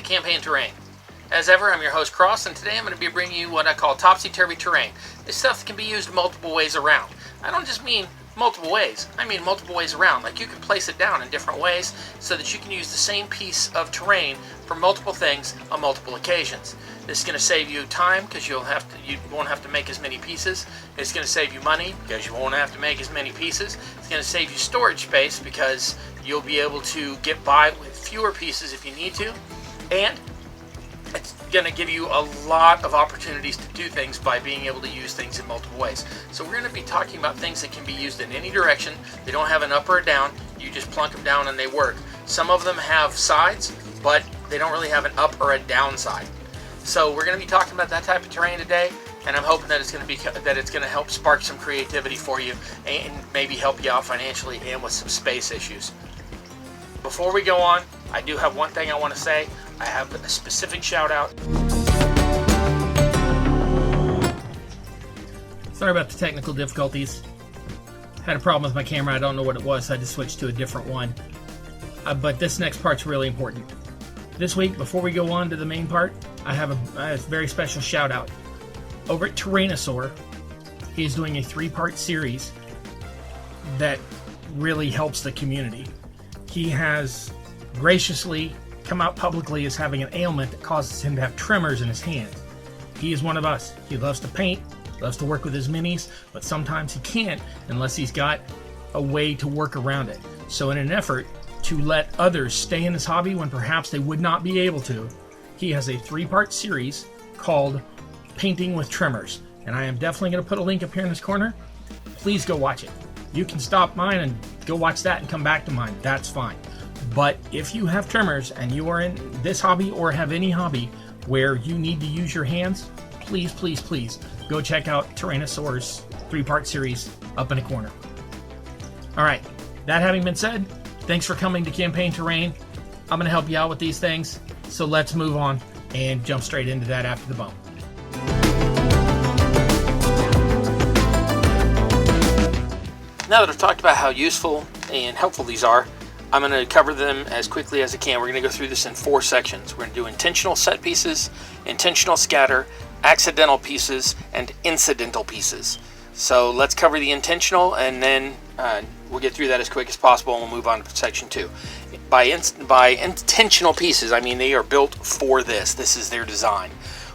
Campaign Terrain. As ever, I'm your host Cross, and today I'm going to be bringing you what I call Topsy-Turvy Terrain. This stuff can be used multiple ways around. I don't just mean multiple ways, I mean multiple ways around. Like, you can place it down in different ways so that you can use the same piece of terrain for multiple things on multiple occasions. This is going to save you time because you won't have to make as many pieces. It's going to save you money because you won't have to make as many pieces. It's going to save you storage space because you'll be able to get by with fewer pieces if you need to. And it's going to give you a lot of opportunities to do things by being able to use things in multiple ways. So we're going to be talking about things that can be used in any direction. They don't have an up or a down. You just plunk them down and they work. Some of them have sides, but they don't really have an up or a down side. So we're going to be talking about that type of terrain today, and I'm hoping that it's going to help spark some creativity for you and maybe help you out financially and with some space issues. Before we go on, I do have one thing I want to say. I have a specific shout out. Sorry about the technical difficulties. Had a problem with my camera. I don't know what it was, so I just switched to a different one. But this next part's really important. This week, before we go on to the main part, I have a very special shout out. Over at Tyrannosaur, he's doing a 3-part series that really helps the community. He has graciously come out publicly as having an ailment that causes him to have tremors in his hands. He is one of us. He loves to paint, loves to work with his minis, but sometimes he can't unless he's got a way to work around it. So in an effort to let others stay in this hobby when perhaps they would not be able to, he has a 3-part series called Painting with Tremors. And I am definitely going to put a link up here in this corner. Please go watch it. You can stop mine and go watch that and come back to mine. That's fine. But if you have tremors and you are in this hobby or have any hobby where you need to use your hands, please, please, please go check out Tyrannosaur's 3-part series up in the corner. All right, that having been said, thanks for coming to Campaign Terrain. I'm going to help you out with these things, so let's move on and jump straight into that after the bump. Now that I've talked about how useful and helpful these are, I'm going to cover them as quickly as I can. We're going to go through this in 4 sections. We're going to do intentional set pieces, intentional scatter, accidental pieces, and incidental pieces. So let's cover the intentional, and then we'll get through that as quick as possible, and we'll move on to section 2. By intentional pieces, I mean they are built for this. This is their design.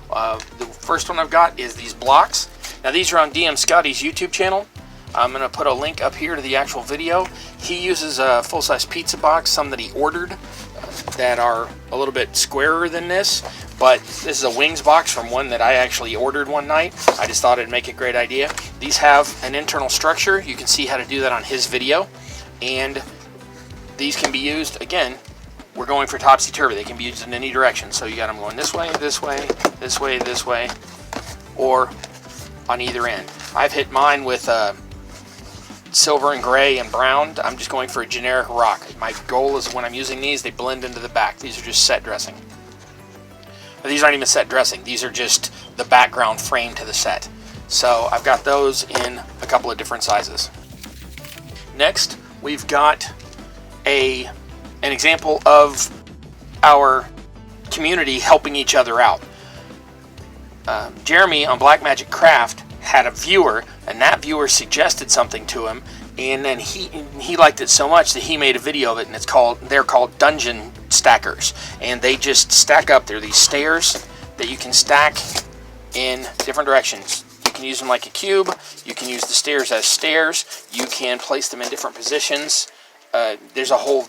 The first one I've got is these blocks. Now these are on DM Scotty's YouTube channel. I'm going to put a link up here to the actual video. He uses a full-size pizza box, some that he ordered that are a little bit squarer than this, but this is a wings box from one that I actually ordered one night. I just thought it'd make a great idea. These have an internal structure. You can see how to do that on his video, and these can be used, again, we're going for topsy-turvy. They can be used in any direction. So you got them going this way, this way, this way, this way, or on either end. I've hit mine with silver and gray and brown. I'm just going for a generic rock. My goal is when I'm using these, they blend into the back. These are just set dressing. But these aren't even set dressing. These are just the background frame to the set. So I've got those in a couple of different sizes. Next, we've got an example of our community helping each other out. Jeremy on Black Magic Craft had a viewer, and that viewer suggested something to him, and then he liked it so much that he made a video of it, and they're called dungeon stackers, and they just stack up. They're these stairs that you can stack in different directions. You can use them like a cube. You can use the stairs as stairs. You can place them in different positions. There's a whole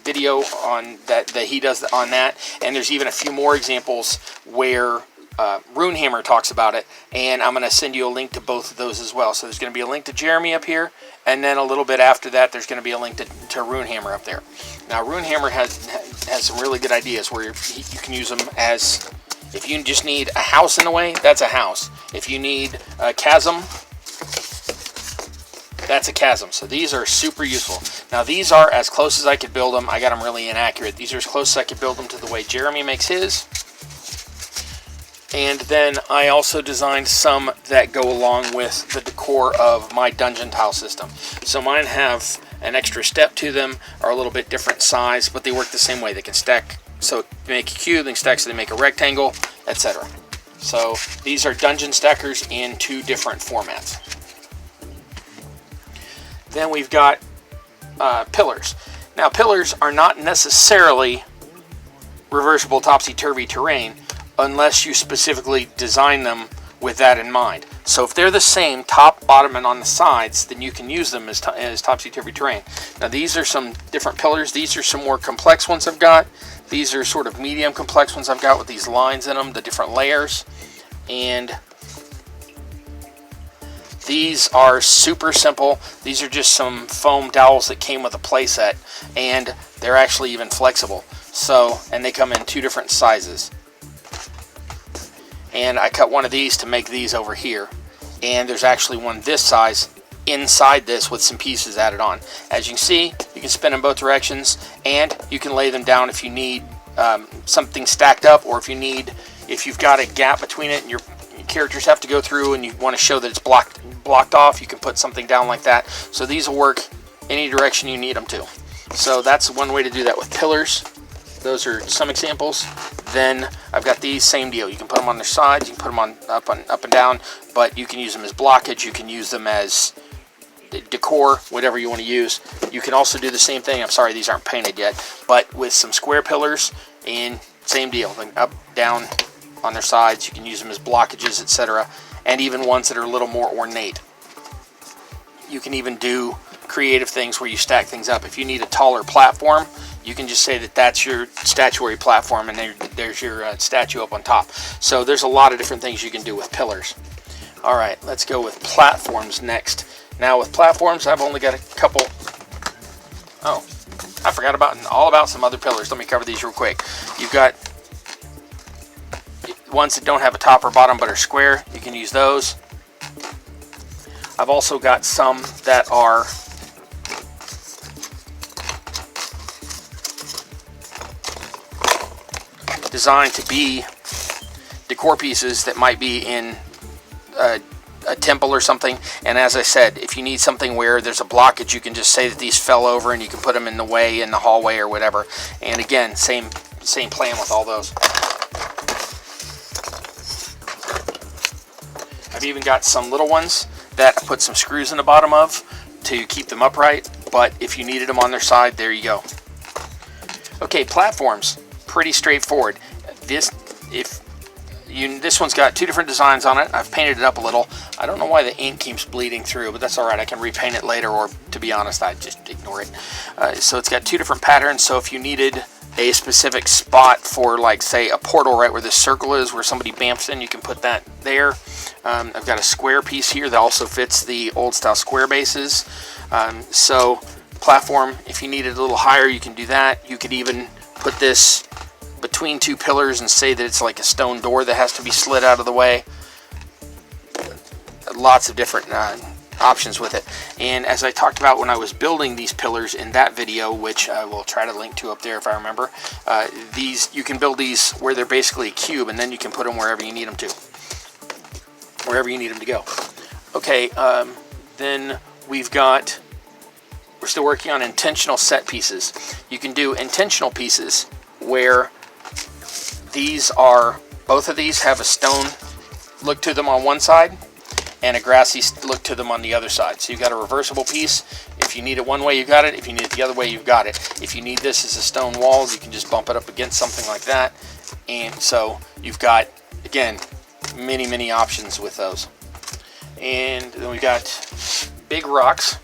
video on that he does on that, and there's even a few more examples where Runehammer talks about it, and I'm going to send you a link to both of those as well. So there's going to be a link to Jeremy up here, and then a little bit after that there's going to be a link to Runehammer up there. Now Runehammer has some really good ideas where you can use them as, if you just need a house in the way, that's a house. If you need a chasm, that's a chasm. So these are super useful. Now these are as close as I could build them. I got them really inaccurate. These are as close as I could build them to the way Jeremy makes his. And then I also designed some that go along with the decor of my dungeon tile system. So mine have an extra step to them, are a little bit different size, but they work the same way. They can stack so they make a cube, then stack so they make a rectangle, etc. So these are dungeon stackers in 2 different formats. Then we've got pillars. Now pillars are not necessarily reversible topsy-turvy terrain unless you specifically design them with that in mind. So if they're the same top, bottom, and on the sides, then you can use them as topsy-turvy terrain. Now these are some different pillars. These are some more complex ones I've got. These are sort of medium complex ones I've got with these lines in them, the different layers. And these are super simple. These are just some foam dowels that came with a playset, and they're actually even flexible. So, and they come in 2 different sizes. And I cut one of these to make these over here. And there's actually one this size inside this with some pieces added on. As you can see, you can spin in both directions, and you can lay them down if you need something stacked up, or if you've got a gap between it and your characters have to go through and you want to show that it's blocked off, you can put something down like that. So these will work any direction you need them to. So that's one way to do that with pillars. Those are some examples. Then I've got these, same deal. You can put them on their sides, you can put them on up and down, but you can use them as blockage, you can use them as decor, whatever you want to use. You can also do the same thing, I'm sorry these aren't painted yet, but with some square pillars, and same deal, then up, down, on their sides. You can use them as blockages, etc. And even ones that are a little more ornate. You can even do creative things where you stack things up. If you need a taller platform, you can just say that that's your statuary platform, and there's your statue up on top. So there's a lot of different things you can do with pillars. Alright, let's go with platforms next. Now with platforms, I've only got a couple. Oh, I forgot all about some other pillars. Let me cover these real quick. You've got ones that don't have a top or bottom but are square. You can use those. I've also got some that are designed to be decor pieces that might be in a temple or something. And as I said, if you need something where there's a blockage, you can just say that these fell over and you can put them in the way in the hallway or whatever. And again, same plan with all those. I've even got some little ones that I put some screws in the bottom of to keep them upright, but if you needed them on their side, there you go. Okay, platforms, pretty straightforward. This one's got 2 different designs on it. I've painted it up a little. I don't know why the ink keeps bleeding through, but that's alright. I can repaint it later, or to be honest, I just ignore it. So it's got 2 different patterns, so if you needed a specific spot for, like, say, a portal right where this circle is, where somebody bamfs in, you can put that there. I've got a square piece here that also fits the old style square bases. So platform, if you need it a little higher, you can do that. You could even put this between 2 pillars and say that it's like a stone door that has to be slid out of the way. Lots of different options with it. And as I talked about when I was building these pillars in that video, which I will try to link to up there if I remember, you can build these where they're basically a cube, and then you can put them wherever you need them to. Wherever you need them to go. Okay, then we're still working on intentional set pieces. You can do intentional pieces where both of these have a stone look to them on one side and a grassy look to them on the other side. So you've got a reversible piece. If you need it one way, you've got it. If you need it the other way, you've got it. If you need this as a stone wall, you can just bump it up against something like that. And so you've got, again, many options with those. And then we've got big rocks.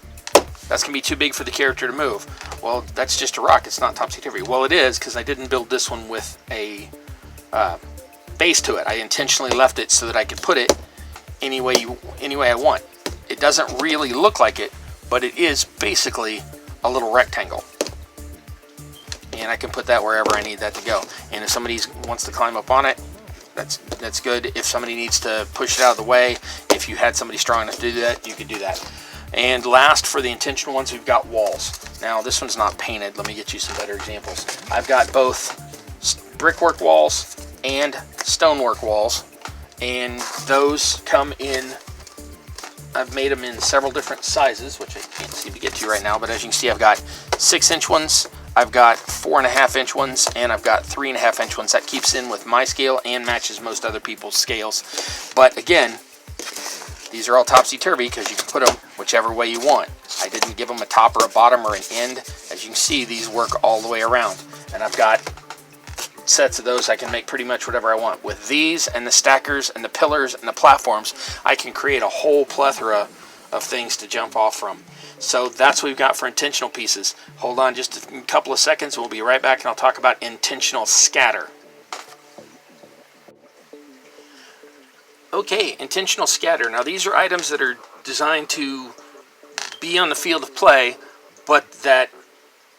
That's going to be too big for the character to move. Well, that's just a rock. It's not topsy-turvy. Well, it is, because I didn't build this one with a base to it. I intentionally left it so that I could put it any way I want. It doesn't really look like it, but it is basically a little rectangle. And I can put that wherever I need that to go. And if somebody wants to climb up on it, that's good. If somebody needs to push it out of the way, if you had somebody strong enough to do that, you could do that. And last, for the intentional ones, we've got walls. Now, this one's not painted. Let me get you some better examples. I've got both brickwork walls and stonework walls, and those come in, I've made them in several different sizes, which I can't seem to get to right now, but as you can see, I've got 6-inch ones, I've got 4.5-inch ones, and I've got 3.5-inch ones. That keeps in with my scale and matches most other people's scales. But again, these are all topsy-turvy because you can put them whichever way you want. I didn't give them a top or a bottom or an end. As you can see, these work all the way around. And I've got sets of those. I can make pretty much whatever I want. With these and the stackers and the pillars and the platforms, I can create a whole plethora of things to jump off from. So that's what we've got for intentional pieces. Hold on just a couple of seconds. We'll be right back, and I'll talk about intentional scatter. Okay, intentional scatter. Now these are items that are designed to be on the field of play, but that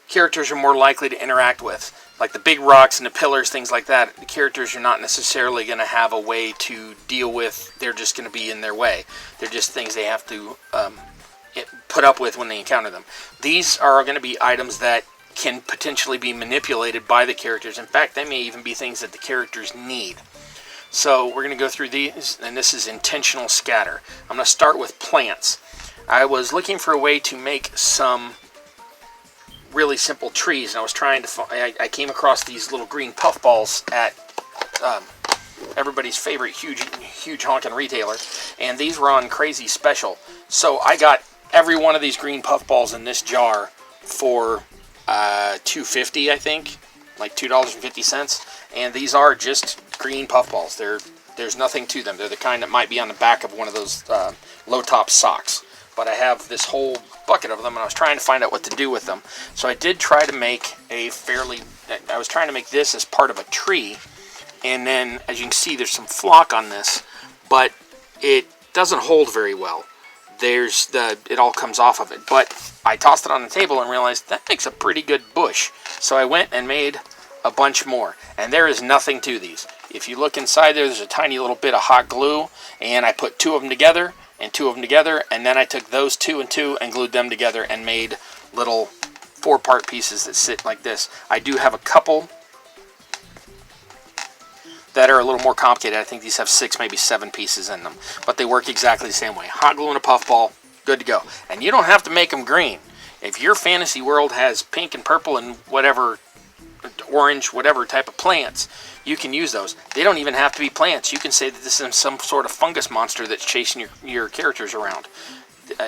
characters are more likely to interact with. Like the big rocks and the pillars, things like that, the characters are not necessarily going to have a way to deal with. They're just going to be in their way. They're just things they have to put up with when they encounter them. These are going to be items that can potentially be manipulated by the characters. In fact, they may even be things that the characters need. So we're going to go through these, and this is intentional scatter. I'm going to start with plants. I was looking for a way to make some really simple trees, and I was trying to I came across these little green puffballs at everybody's favorite huge honking retailer, and these were on crazy special. So I got every one of these green puffballs in this jar for $2.50, I think, like $2.50, and these are just green puffballs. There's nothing to them. They're the kind that might be on the back of one of those low-top socks. But I have this whole bucket of them, and I was trying to find out what to do with them. So I did try to make I was trying to make this as part of a tree, and then, as you can see, there's some flock on this, but it doesn't hold very well. It all comes off of it. But I tossed it on the table and realized that makes a pretty good bush. So I went and made a bunch more, and there is nothing to these. If you look inside there's a tiny little bit of hot glue, and I put 2 of them together, and 2 of them together, and then I took those 2 and 2 and glued them together and made little 4-part pieces that sit like this. I do have a couple that are a little more complicated. I think these have 6, maybe 7 pieces in them, but they work exactly the same way. Hot glue and a puffball, good to go. And you don't have to make them green. If your fantasy world has pink and purple and whatever, orange, whatever type of plants, you can use those. They don't even have to be plants. You can say that this is some sort of fungus monster that's chasing your characters around.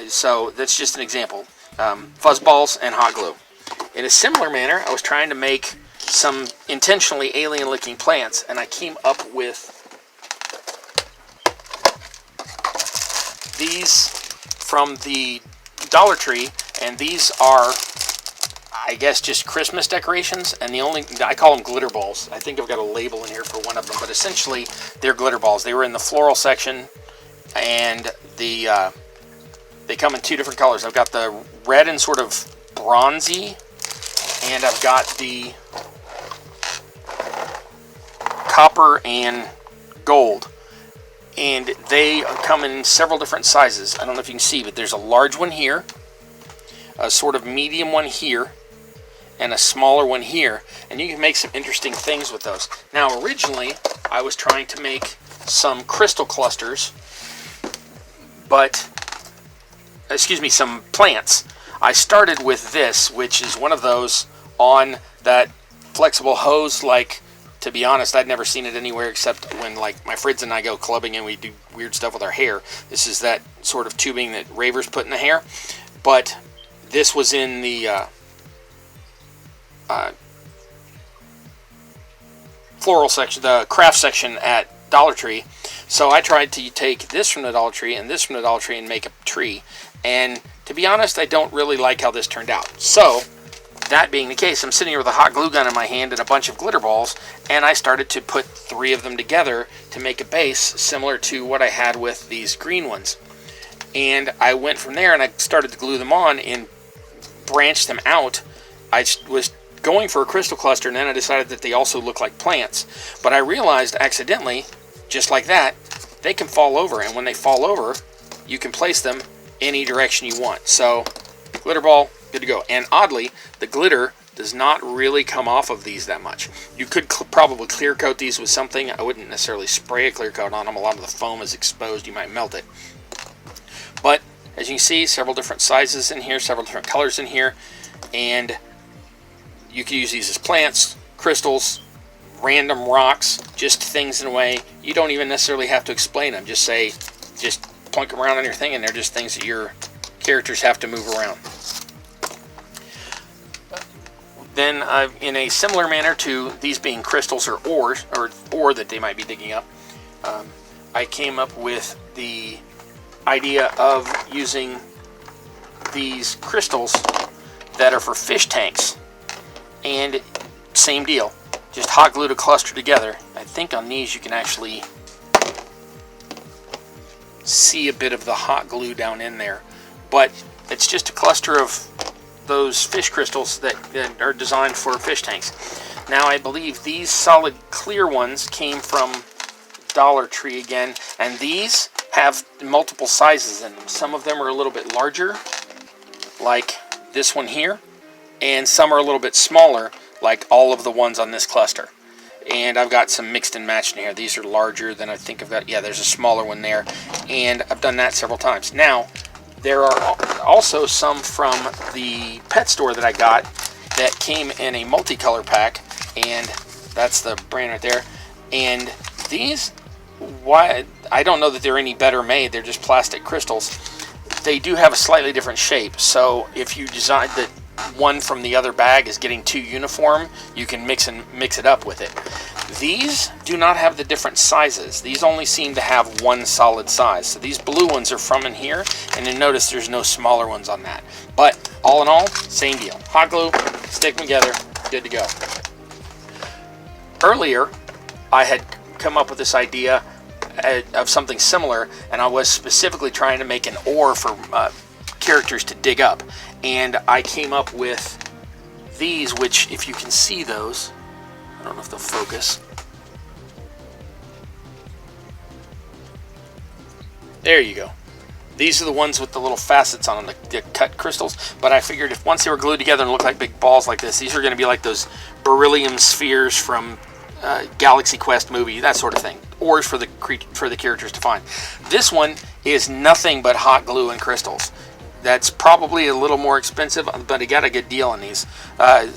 So that's just an example. Fuzzballs and hot glue. In a similar manner, I was trying to make some intentionally alien-looking plants, and I came up with these from the Dollar Tree, and these are, I guess, just Christmas decorations, and I call them glitter balls. I think I've got a label in here for one of them, but essentially they're glitter balls. They were in the floral section, and they come in 2 different colors. I've got the red and sort of bronzy, and I've got the copper and gold, and they come in several different sizes. I don't know if you can see, but there's a large one here, a sort of medium one here, and a smaller one here, and you can make some interesting things with those. Now originally I was trying to make some crystal clusters, some plants. I started with this, which is one of those on that flexible hose. Like, to be honest, I'd never seen it anywhere except when, like, my friends and I go clubbing and we do weird stuff with our hair. This is that sort of tubing that ravers put in the hair, but this was in the floral section, the craft section at Dollar Tree. So I tried to take this from the Dollar Tree and this from the Dollar Tree and make a tree. And to be honest, I don't really like how this turned out. So that being the case, I'm sitting here with a hot glue gun in my hand and a bunch of glitter balls, and I started to put 3 of them together to make a base similar to what I had with these green ones. And I went from there and I started to glue them on and branched them out. I was going for a crystal cluster, and then I decided that they also look like plants. But I realized accidentally, just like that, they can fall over, and when they fall over, you can place them any direction you want. So, glitter ball, good to go. And oddly, the glitter does not really come off of these that much. You could probably clear coat these with something. I wouldn't necessarily spray a clear coat on them. A lot of the foam is exposed. You might melt it. But as you can see, several different sizes in here, several different colors in here, and You can use these as plants, crystals, random rocks, just things in a way. You don't even necessarily have to explain them. Just plunk them around on your thing, and they're just things that your characters have to move around. Then, in a similar manner to these being crystals or ores, or ore that they might be digging up, I came up with the idea of using these crystals that are for fish tanks. And same deal, just hot glued a cluster together. I think on these you can actually see a bit of the hot glue down in there, but it's just a cluster of those fish crystals that are designed for fish tanks. Now I believe these solid clear ones came from Dollar Tree again, and these have multiple sizes in them. Some of them are a little bit larger, like this one here, and some are a little bit smaller, like all of the ones on this cluster. And I've got some mixed and matched in here. These are larger than I think I've got. Yeah, there's a smaller one there, and I've done that several times. Now, there are also some from the pet store that I got that came in a multicolor pack, and that's the brand right there. And these, why, I don't know that they're any better made. They're just plastic crystals. They do have a slightly different shape, so if you decide that one from the other bag is getting too uniform, you can mix it up with it. These do not have the different sizes. These only seem to have one solid size. So these blue ones are from in here, and you notice there's no smaller ones on that. But all in all, same deal. Hot glue, stick them together, good to go. Earlier, I had come up with this idea of something similar, and I was specifically trying to make an ore for characters to dig up. And I came up with these, which, if you can see those, I don't know if they'll focus. There you go. These are the ones with the little facets on them, the cut crystals. But I figured if once they were glued together and looked like big balls like this, these are going to be like those beryllium spheres from Galaxy Quest movie, that sort of thing. Ores for the characters to find. This one is nothing but hot glue and crystals. That's probably a little more expensive, but I got a good deal on these. But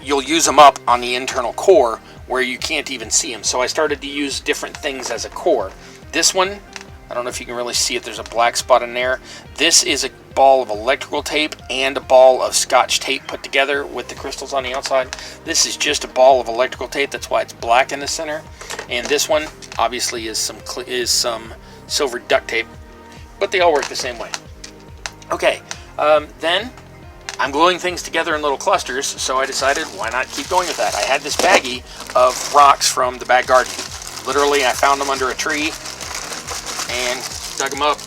you'll use them up on the internal core where you can't even see them. So I started to use different things as a core. This one, I don't know if you can really see it, there's a black spot in there. This is a ball of electrical tape and a ball of Scotch tape put together with the crystals on the outside. This is just a ball of electrical tape, that's why it's black in the center. And this one, obviously, is some silver duct tape. But they all work the same way. Okay, then I'm gluing things together in little clusters, so I decided why not keep going with that. I had this baggie of rocks from the back garden. Literally, I found them under a tree and dug them up,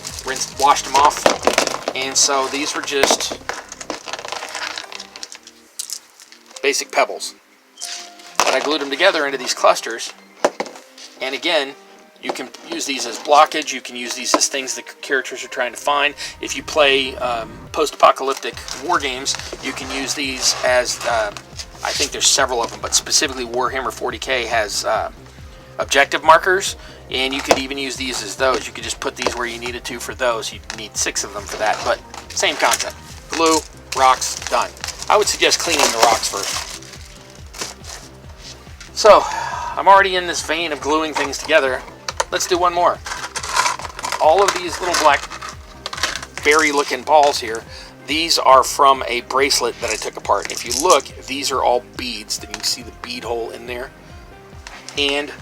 washed them off, and so these were just basic pebbles. But I glued them together into these clusters, and again, you can use these as blockage, you can use these as things that characters are trying to find. If you play post-apocalyptic war games, you can use these as, I think there's several of them, but specifically Warhammer 40k has objective markers, and you could even use these as those. You could just put these where you needed to for those. You need 6 of them for that, but same concept. Glue, rocks, done. I would suggest cleaning the rocks first. So, I'm already in this vein of gluing things together. Let's do one more. All of these little black berry-looking balls here, these are from a bracelet that I took apart. If you look, these are all beads. You can see the bead hole in there. And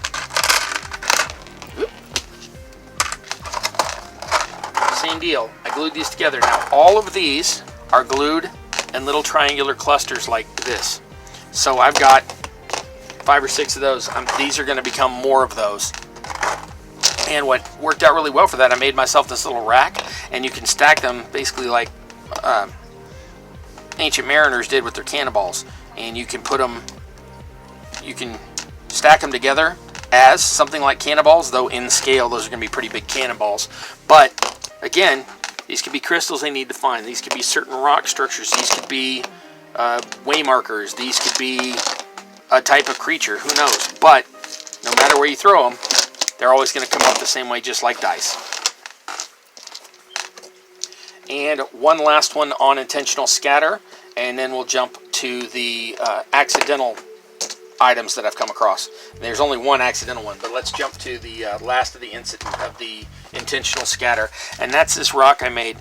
same deal. I glued these together. Now, all of these are glued in little triangular clusters like this. So I've got 5 or 6 of those. These are going to become more of those. And what worked out really well for that, I made myself this little rack, and you can stack them basically like ancient mariners did with their cannonballs. And you can stack them together as something like cannonballs, though in scale those are going to be pretty big cannonballs. But again, these could be crystals they need to find. These could be certain rock structures. These could be way markers. These could be a type of creature. Who knows? But no matter where you throw them, they're always going to come up the same way, just like dice. And one last one on intentional scatter. and then we'll jump to the accidental items that I've come across. There's only one accidental one, but let's jump to the last of the intentional scatter, and that's this rock I made.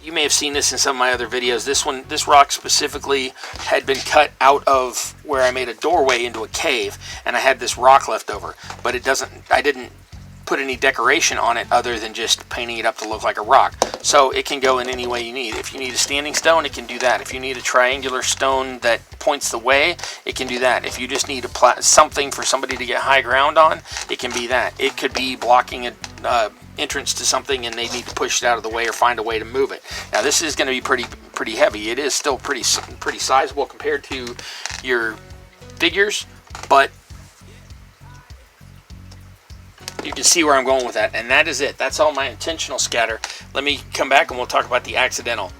You may have seen this in some of my other videos. This rock specifically had been cut out of where I made a doorway into a cave, and I had this rock left over, but I didn't put any decoration on it other than just painting it up to look like a rock. So it can go in any way you need. If you need a standing stone, it can do that. If you need a triangular stone that points the way, it can do that. If you just need something for somebody to get high ground on, it can be that. It could be blocking a entrance to something and they need to push it out of the way or find a way to move it. Now this is going to be pretty heavy. It is still pretty sizable compared to your figures, but you can see where I'm going with that, and that is it. That's all my intentional scatter. Let me come back and we'll talk about the accidental.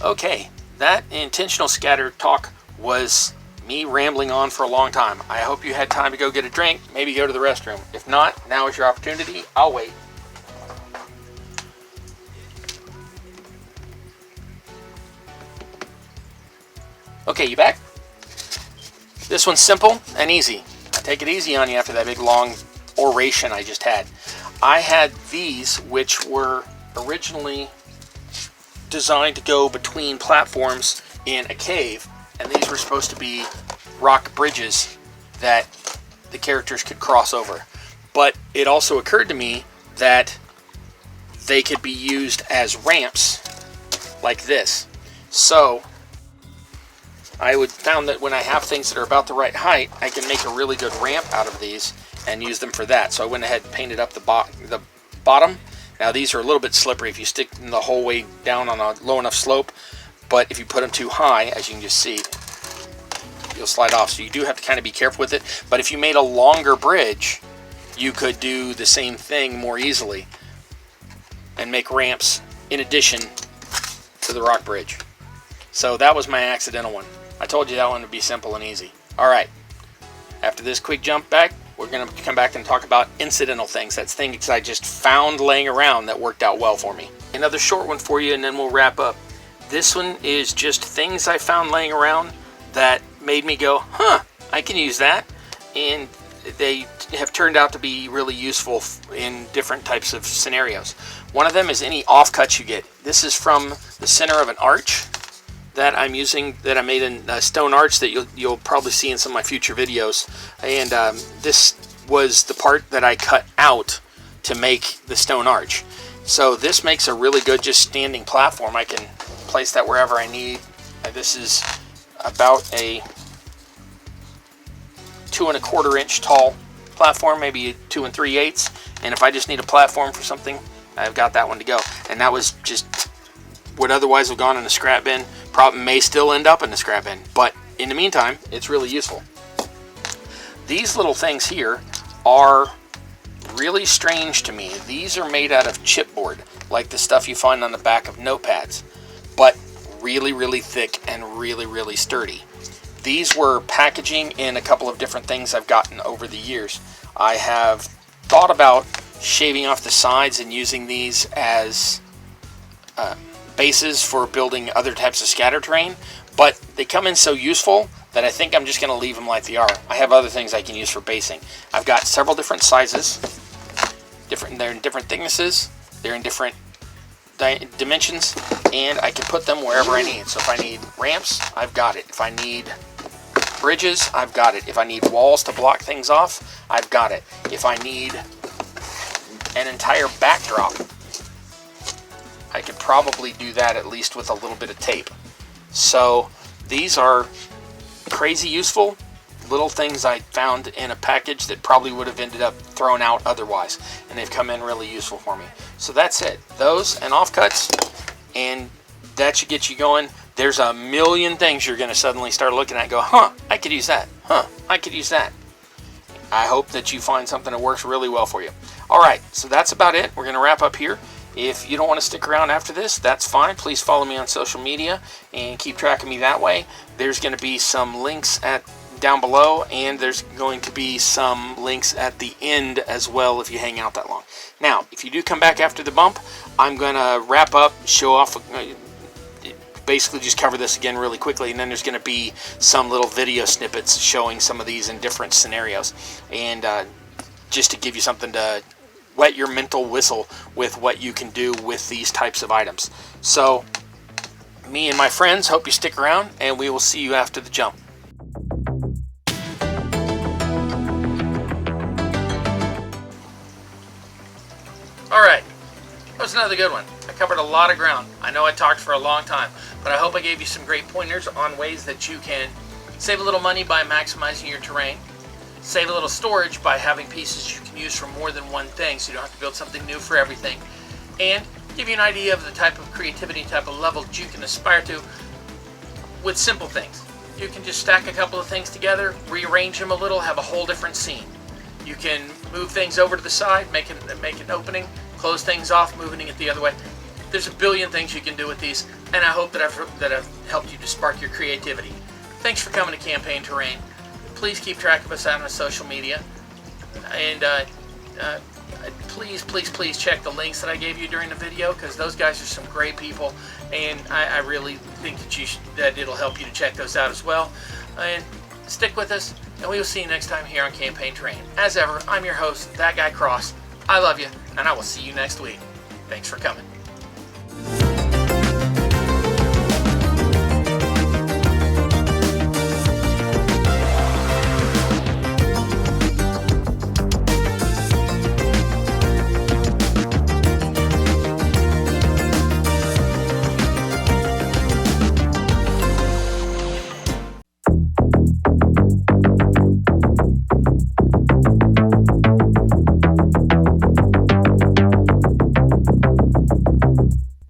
Okay, that intentional scatter talk was me rambling on for a long time. I hope you had time to go get a drink, maybe go to the restroom. If not, now is your opportunity. I'll wait. Okay, you back? This one's simple and easy. Take it easy on you after that big long oration I just had. I had these, which were originally designed to go between platforms in a cave, and these were supposed to be rock bridges that the characters could cross over. But it also occurred to me that they could be used as ramps like this. So I found that when I have things that are about the right height, I can make a really good ramp out of these and use them for that. So I went ahead and painted up the bottom. Now these are a little bit slippery if you stick them the whole way down on a low enough slope, but if you put them too high, as you can just see, you'll slide off. So you do have to kind of be careful with it. But if you made a longer bridge, you could do the same thing more easily and make ramps in addition to the rock bridge. So that was my accidental one. I told you that one would be simple and easy. Alright, after this quick jump back, we're going to come back and talk about incidental things. That's things I just found laying around that worked out well for me. Another short one for you and then we'll wrap up. This one is just things I found laying around that made me go, huh, I can use that. And they have turned out to be really useful in different types of scenarios. One of them is any offcuts you get. This is from the center of an arch that I'm using, that I made in a stone arch that you'll probably see in some of my future videos. And this was the part that I cut out to make the stone arch. So this makes a really good just standing platform. I can place that wherever I need. This is about a 2 1/4 inch tall platform, maybe 2 3/8. And if I just need a platform for something, I've got that one to go. And that was just would otherwise have gone in the scrap bin. Probably may still end up in the scrap bin, but in the meantime, it's really useful. These little things here are really strange to me. These are made out of chipboard, like the stuff you find on the back of notepads, but really, really thick and really, really sturdy. These were packaging in a couple of different things I've gotten over the years. I have thought about shaving off the sides and using these as bases for building other types of scatter terrain, but they come in so useful that I think I'm just going to leave them like they are. I have other things I can use for basing. I've got several different sizes. They're in different thicknesses. They're in different dimensions, and I can put them wherever I need. So if I need ramps, I've got it. If I need bridges, I've got it. If I need walls to block things off, I've got it. If I need an entire backdrop, I could probably do that at least with a little bit of tape. So these are crazy useful little things I found in a package that probably would have ended up thrown out otherwise, and they've come in really useful for me. So that's it. Those and offcuts, and that should get you going. There's a million things you're going to suddenly start looking at and go, huh, I could use that. Huh, I could use that. I hope that you find something that works really well for you. Alright, so that's about it. We're going to wrap up here. If you don't want to stick around after this, that's fine. Please follow me on social media and keep track of me that way. There's going to be some links at down below, and there's going to be some links at the end as well if you hang out that long. Now, if you do come back after the bump, I'm going to wrap up, show off, basically just cover this again really quickly, and then there's going to be some little video snippets showing some of these in different scenarios, and just to give you something to wet your mental whistle with what you can do with these types of items. So, me and my friends hope you stick around, and we will see you after the jump. Alright, that was another good one. I covered a lot of ground. I know I talked for a long time, but I hope I gave you some great pointers on ways that you can save a little money by maximizing your terrain, save a little storage by having pieces you can use for more than one thing so you don't have to build something new for everything, and give you an idea of the type of creativity, type of level that you can aspire to with simple things. You can just stack a couple of things together, rearrange them a little, have a whole different scene. You can move things over to the side, make an opening, close things off, moving it the other way. There's a billion things you can do with these, and I hope that I've helped you to spark your creativity. Thanks for coming to Campaign Terrain. Please keep track of us out on social media, and please check the links that I gave you during the video, because those guys are some great people, and I really think that it'll help you to check those out as well. And stick with us, and we will see you next time here on Campaign Terrain. As ever, I'm your host, That Guy Cross. I love you, and I will see you next week. Thanks for coming.